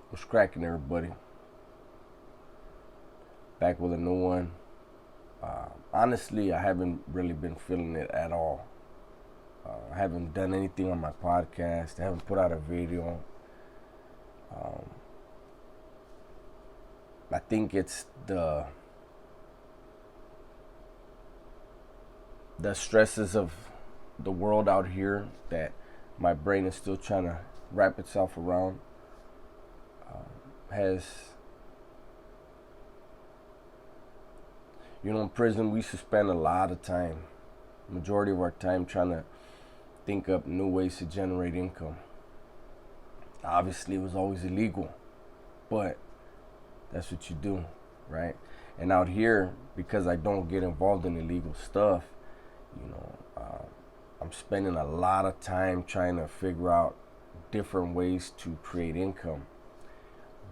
What's cracking, everybody? Back with a new one. Honestly, I haven't really been feeling it at all. I haven't done anything on my podcast. I haven't put out a video. Um, I think it's the stresses of the world out here that my brain is still trying to wrap itself around. Has in prison we used to spend a lot of time, majority of our time, trying to think up new ways to generate income. Obviously, it was always illegal, but that's what you do, right? And out here, because I don't get involved in illegal stuff, you know, I'm spending a lot of time trying to figure out different ways to create income.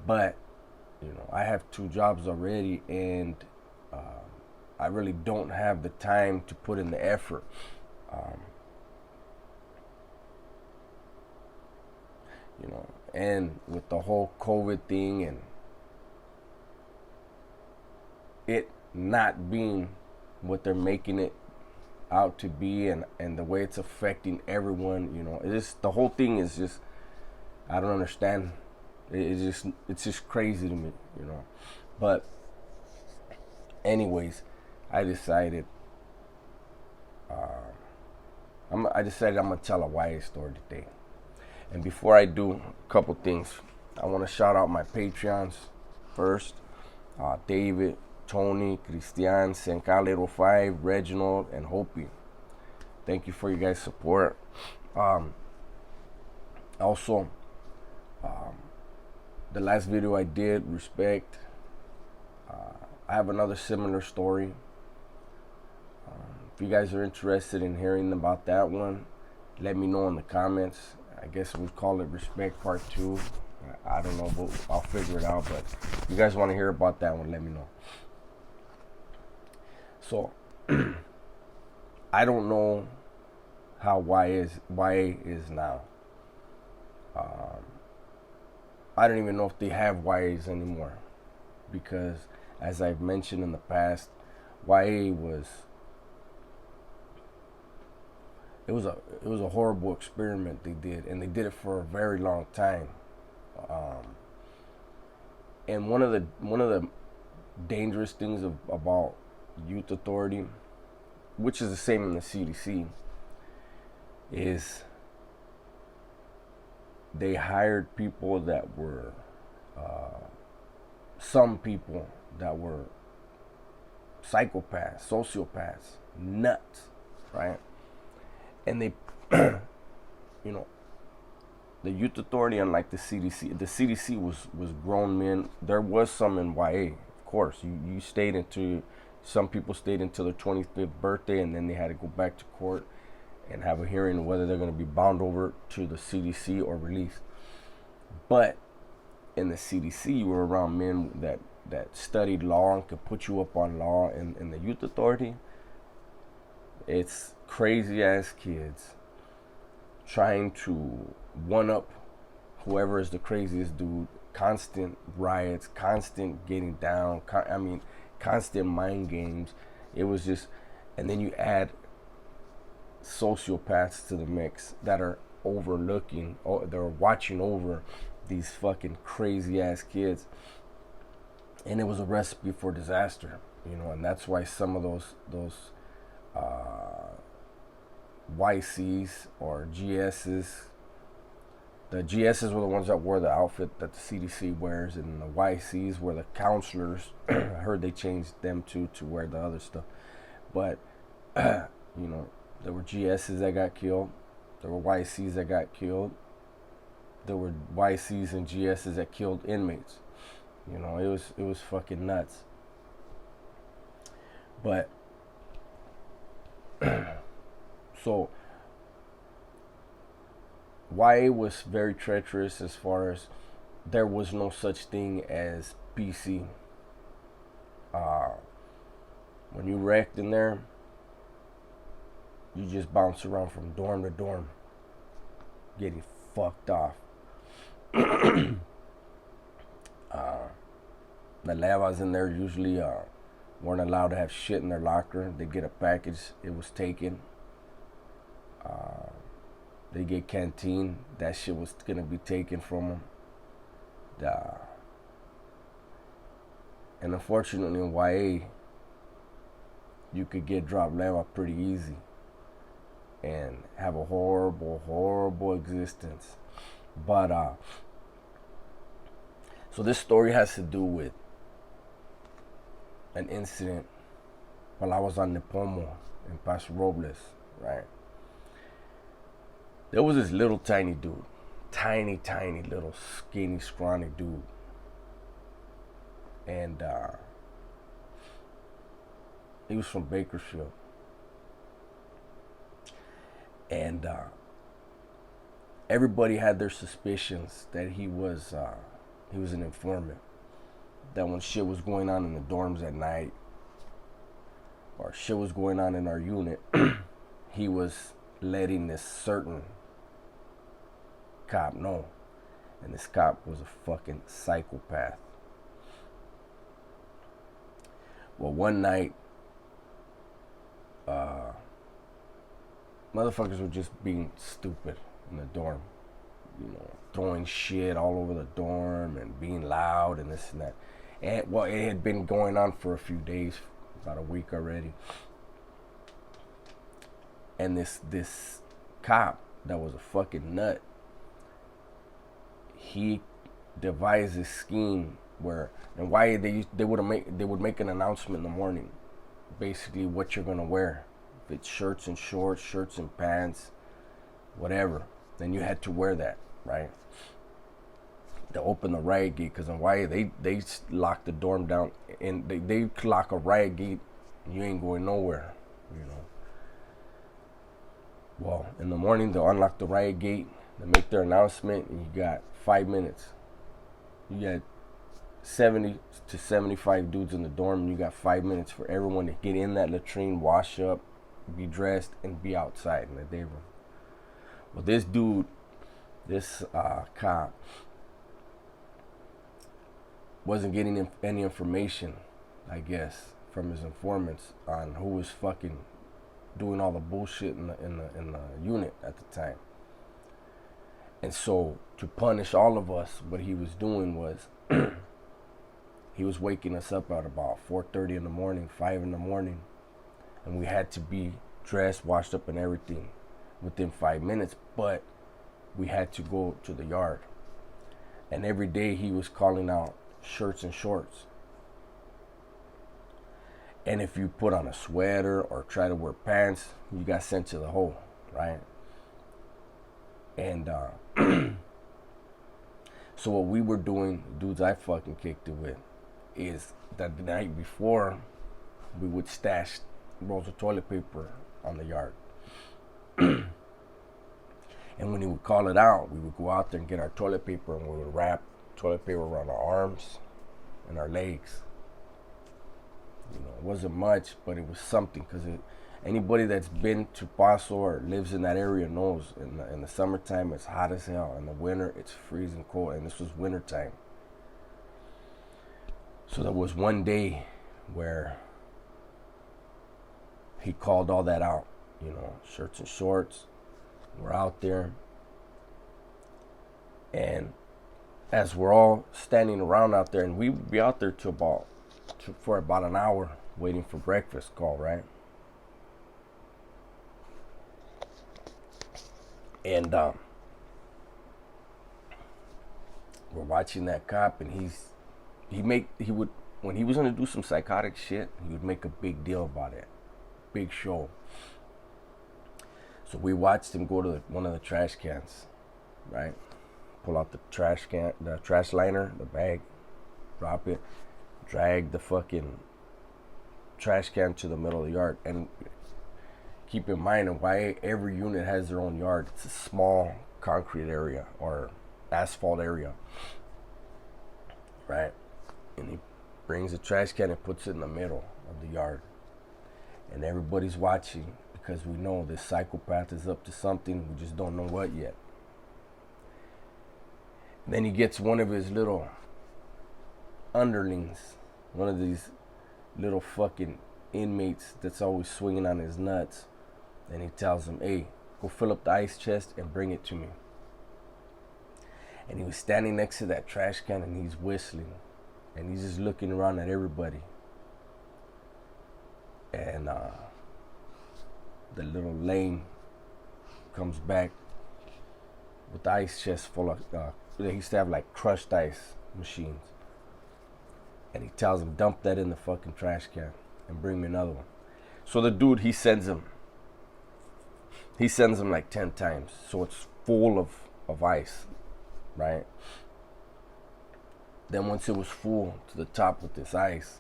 But I have two jobs already, and I really don't have the time to put in the effort. Um, and with the whole COVID thing and it not being what they're making it out to be, and the way it's affecting everyone, the whole thing is just, I don't understand. It's just crazy to me. But anyways, I decided uh, I decided I'm gonna tell a Y.A story today. And before I do, a couple things. I want to shout out my Patreons first. David, Tony, Christian, Sencalero5, Reginald, and Hopi. Thank you for your guys' support. Also, the last video I did, Respect, I have another similar story. If you guys are interested in hearing about that one, let me know in the comments. I guess we'll call it Respect Part 2. I don't know, but I'll figure it out. But if you guys want to hear about that one, let me know. So, I don't know how Y.A is now. I don't even know if they have Y.As anymore. Because, as I've mentioned in the past, Y.A it was a horrible experiment they did, and they did it for a very long time. And one of the dangerous things about youth authority, which is the same in the CDC, is they hired people that were some people that were psychopaths, sociopaths, nuts, right? And they, the youth authority, unlike the CDC was grown men. There was some in Y.A, of course. You stayed into, some people stayed until their 25th birthday, and then they had to go back to court and have a hearing whether they're going to be bound over to the CDC or released. But in the CDC, you were around men that studied law and could put you up on law. And in the youth authority, it's crazy ass kids trying to one up whoever is the craziest dude. Constant riots, constant getting down. Constant mind games. It was just, and then you add sociopaths to the mix that are overlooking, or they're watching over these fucking crazy ass kids, and it was a recipe for disaster. And that's why some of those YCs or GSs. The GSs were the ones that wore the outfit that the CDC wears, and the YCs were the counselors. I heard they changed them to wear the other stuff. But, there were GSs that got killed. There were YCs that got killed. There were YCs and GSs that killed inmates. It was fucking nuts. But, so Y.A was very treacherous, as far as there was no such thing as PC. When you wrecked in there, you just bounce around from dorm to dorm, getting fucked off. The levas in there usually weren't allowed to have shit in their locker. They get a package, it was taken. They get canteen, that shit was gonna be taken from them. And unfortunately in Y.A, you could get dropped leva pretty easy and have a horrible, horrible existence. But so this story has to do with an incident while I was on Nipomo in Paso Robles, right? There was this little tiny dude, tiny little skinny, scrawny dude. And he was from Bakersfield. And everybody had their suspicions that he was an informant. That when shit was going on in the dorms at night, or shit was going on in our unit, he was letting this certain cop know. And this cop was a fucking psychopath. Well, one night, motherfuckers were just being stupid in the dorm. You know, throwing shit all over the dorm and being loud and this and that. And well, it had been going on for a few days, about a week already. And this cop that was a fucking nut, he devised this scheme where, and why they would make an announcement in the morning, basically what you're gonna wear. If it's shirts and shorts, shirts and pants, whatever, then you had to wear that, right? To open the riot gate, because in Y.A they lock the dorm down, and they lock a riot gate, you ain't going nowhere, you know. Well, in the morning they'll unlock the riot gate, they make their announcement, and you got 5 minutes. You got 70 to 75 dudes in the dorm, and you got 5 minutes for everyone to get in that latrine, wash up, be dressed, and be outside in the day room. Well, this dude, this cop, wasn't getting any information, I guess, from his informants on who was fucking doing all the bullshit in the unit at the time. And so, to punish all of us, what he was doing was he was waking us up at about 4:30 in the morning, 5 in the morning, and we had to be dressed, washed up, and everything within 5 minutes. But we had to go to the yard, and every day he was calling out shirts and shorts. And if you put on a sweater or try to wear pants, you got sent to the hole, right? And so what we were doing, dudes I fucking kicked it with, is that the night before, we would stash rolls of toilet paper on the yard. And when he would call it out, we would go out there and get our toilet paper, and we would wrap toilet paper around our arms and our legs. You know, it wasn't much, but it was something, because anybody that's been to Paso or lives in that area knows in the summertime it's hot as hell. In the winter it's freezing cold, and this was winter time. So there was one day where he called all that out, you know, shirts and shorts. We're out there, and as we're all standing around out there, and we would be out there for about an hour waiting for breakfast call, right? And we're watching that cop, and he would, when he was gonna do some psychotic shit, he would make a big deal about it, big show. So we watched him go to one of the trash cans, right? Pull out the trash can, the trash liner, the bag, drop it, drag the fucking trash can to the middle of the yard. And keep in mind why every unit has their own yard. It's a small concrete area or asphalt area, right? And he brings the trash can and puts it in the middle of the yard. And everybody's watching, because we know this psychopath is up to something. We just don't know what yet. And then he gets one of his little underlings, one of these little fucking inmates that's always swinging on his nuts, and he tells him, hey, go fill up the ice chest and bring it to me. And he was standing next to that trash can, and he's whistling, and he's just looking around at everybody. And the little lame comes back with the ice chest full of, they used to have like crushed ice machines. And he tells him, dump that in the fucking trash can and bring me another one. So the dude, he sends him like 10 times. So it's full of ice, right? Then once it was full to the top with this ice,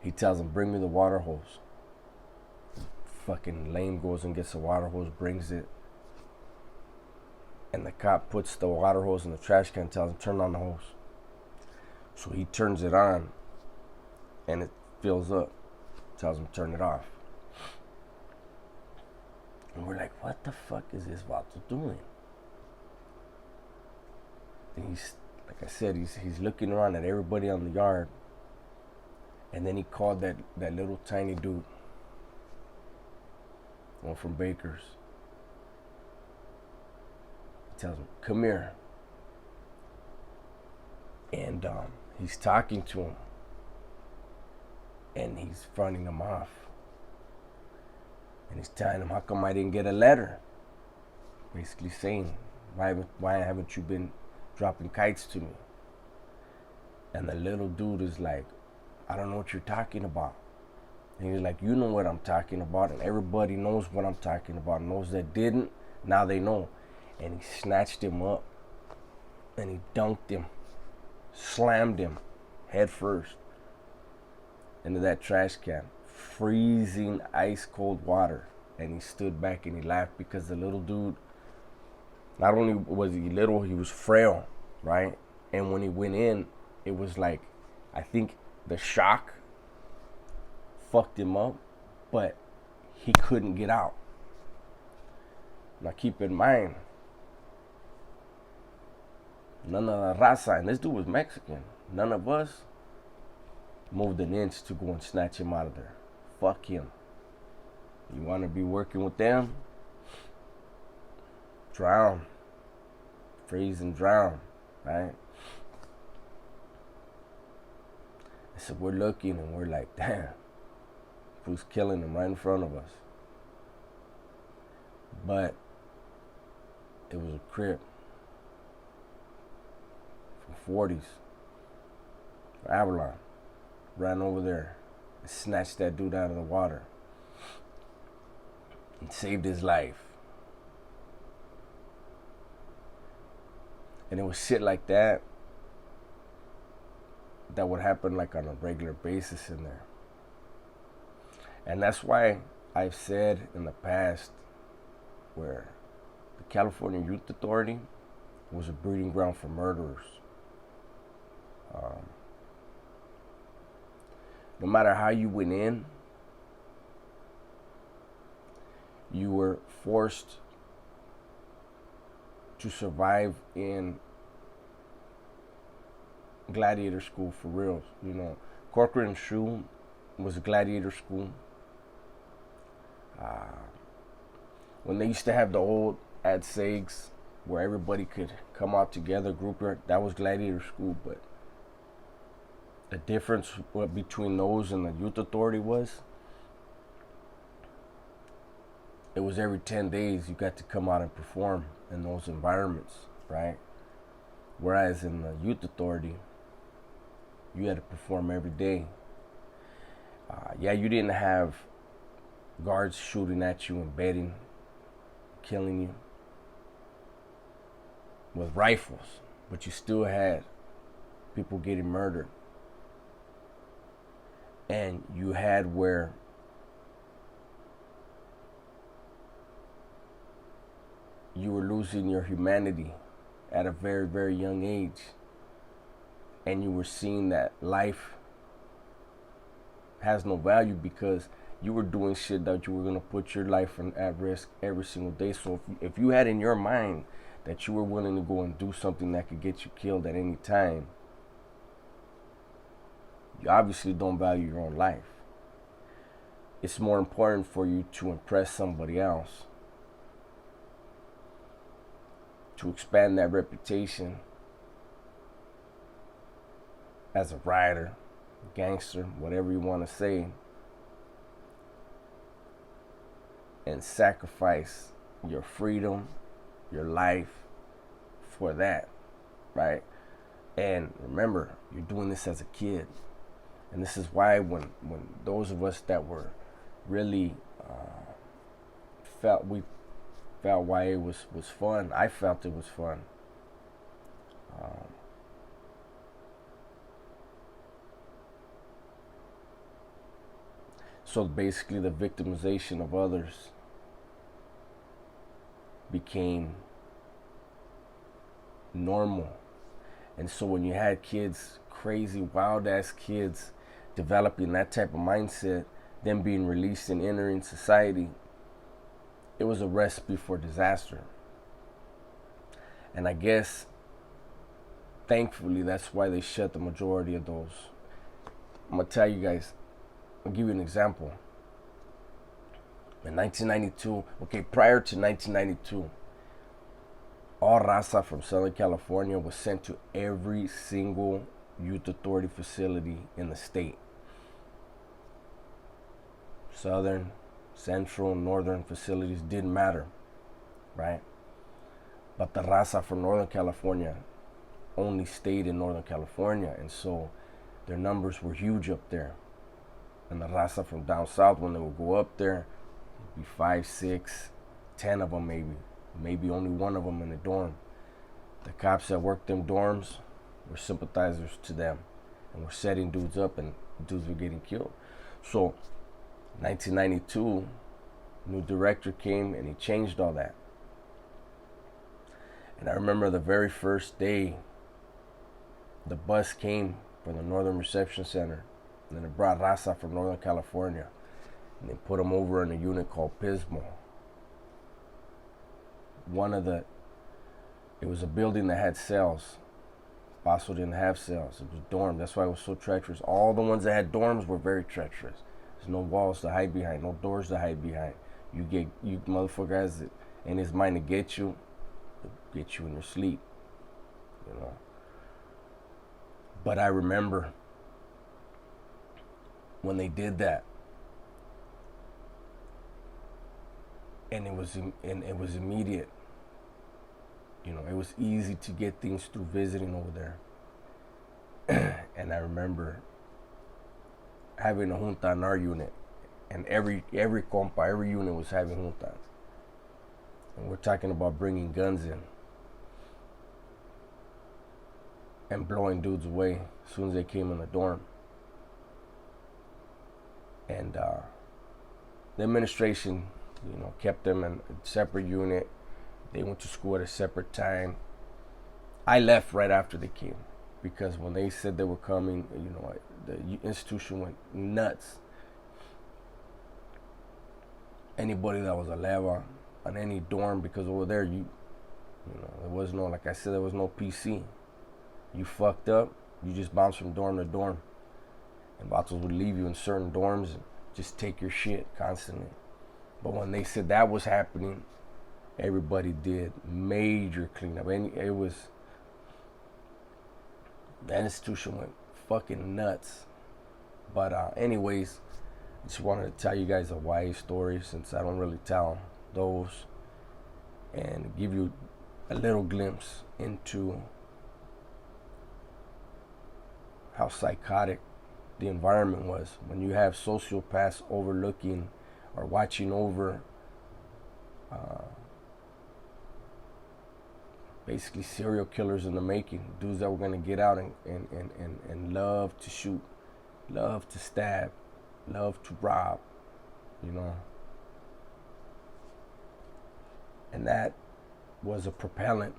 he tells him, bring me the water hose. Fucking lame goes and gets the water hose, brings it. And the cop puts the water hose in the trash can and tells him, turn on the hose. So he turns it on, and it fills up. Tells him, turn it off. And we're like, what the fuck is this vato doing? And he's, like I said, he's looking around at everybody on the yard. And then he called that little tiny dude, one from Baker's. He tells him, come here. And he's talking to him. And he's fronting him off. And he's telling him, how come I didn't get a letter? Basically saying, why haven't you been dropping kites to me? And the little dude is like, I don't know what you're talking about. And he's like, you know what I'm talking about, and everybody knows what I'm talking about. And those that didn't, now they know. And he snatched him up, and he dunked him, slammed him head first into that trash can, freezing ice cold water. And he stood back and he laughed because the little dude, not only was he little, he was frail, right? And when he went in, it was like, I think the shock fucked him up, but he couldn't get out. Now keep in mind, none of the raza, and this dude was Mexican, none of us moved an inch to go and snatch him out of there. Fuck him. You want to be working with them? Drown. Freeze and drown, right? So we're looking and we're like, damn, who's killing him right in front of us? But it was a crip from 40s, Avalon, ran over there and snatched that dude out of the water and saved his life. And it was shit like that would happen like on a regular basis in there. And that's why I've said in the past where the California Youth Authority was a breeding ground for murderers. No matter how you went in, you were forced to survive in gladiator school for real. You know, Corcoran Shoe was a gladiator school. When they used to have the old ad segs where everybody could come out together, group work, that was gladiator school. But the difference between those and the Youth Authority was, it was every 10 days you got to come out and perform in those environments, right? Whereas in the Youth Authority, you had to perform every day. Yeah, you didn't have guards shooting at you and bedding, killing you with rifles, but you still had people getting murdered. And you had where you were losing your humanity at a very, very young age. And you were seeing that life has no value because you were doing shit that you were going to put your life at risk every single day. So if you had in your mind that you were willing to go and do something that could get you killed at any time, you obviously don't value your own life. It's more important for you to impress somebody else, to expand that reputation as a rider, gangster, whatever you want to say, and sacrifice your freedom, your life for that, right? And remember, you're doing this as a kid. And this is why when those of us that were really felt Y.A. was fun, I felt it was fun. So basically the victimization of others became normal. And so when you had kids, crazy, wild ass kids, developing that type of mindset, then being released and entering society, it was a recipe for disaster. And I guess, thankfully, that's why they shut the majority of those. I'm gonna tell you guys, I'll give you an example. In 1992, okay, prior to 1992, all raza from Southern California was sent to every single youth authority facility in the state. Southern, central, northern facilities didn't matter, right? But the raza from Northern California only stayed in Northern California, and so their numbers were huge up there. And the raza from down south, when they would go up there, it'd be 5, 6, 10 of them maybe only one of them in the dorm. The cops that worked them dorms were sympathizers to them and were setting dudes up, and dudes were getting killed. So 1992, new director came and he changed all that. And I remember the very first day the bus came from the Northern Reception Center, and then it brought raza from Northern California, and they put them over in a unit called Pismo. It was a building that had cells. Paso didn't have cells. It was dorm. That's why it was so treacherous. All the ones that had dorms were very treacherous. There's no walls to hide behind, no doors to hide behind. You motherfucker has it in his mind to get you in your sleep, you know. But I remember when they did that, and it was immediate. You know, it was easy to get things through visiting over there. And I remember having a junta in our unit, and every compa, every unit was having juntas. And we're talking about bringing guns in and blowing dudes away as soon as they came in the dorm. And the administration, you know, kept them in a separate unit. They went to school at a separate time. I left right after they came, because when they said they were coming, you know, the institution went nuts. Anybody that was a leva on any dorm, because over there, you know, there was no, like I said, there was no PC. You fucked up, you just bounced from dorm to dorm. And vatos would leave you in certain dorms and just take your shit constantly. But when they said that was happening, everybody did major cleanup. And that institution went fucking nuts. But anyways, I just wanted to tell you guys a Y.A. story, since I don't really tell those, and give you a little glimpse into how psychotic the environment was when you have sociopaths overlooking or watching over basically serial killers in the making, dudes that were going to get out and love to shoot, love to stab, love to rob, you know. And that was a propellant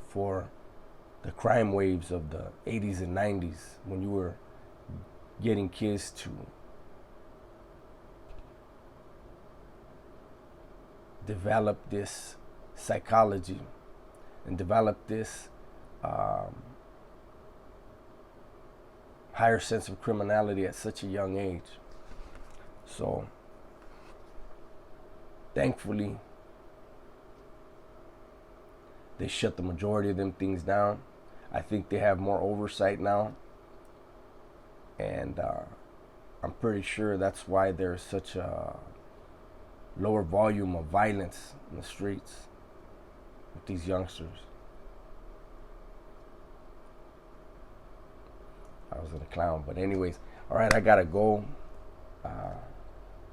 for the crime waves of the 80s and 90s, when you were getting kids to develop this psychology and develop this higher sense of criminality at such a young age. So thankfully, they shut the majority of them things down. I think they have more oversight now, and I'm pretty sure that's why there's such a lower volume of violence in the streets with these youngsters. I was gonna clown, but anyways, all right, I gotta go.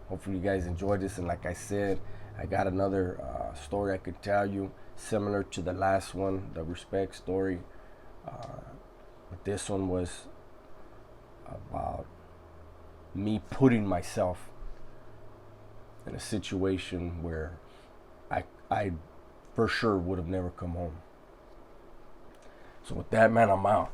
Hopefully you guys enjoyed this, and like I said, I got another story I could tell you similar to the last one, the respect story. But this one was about me putting myself in a situation where I for sure would have never come home. So with that, man, I'm out.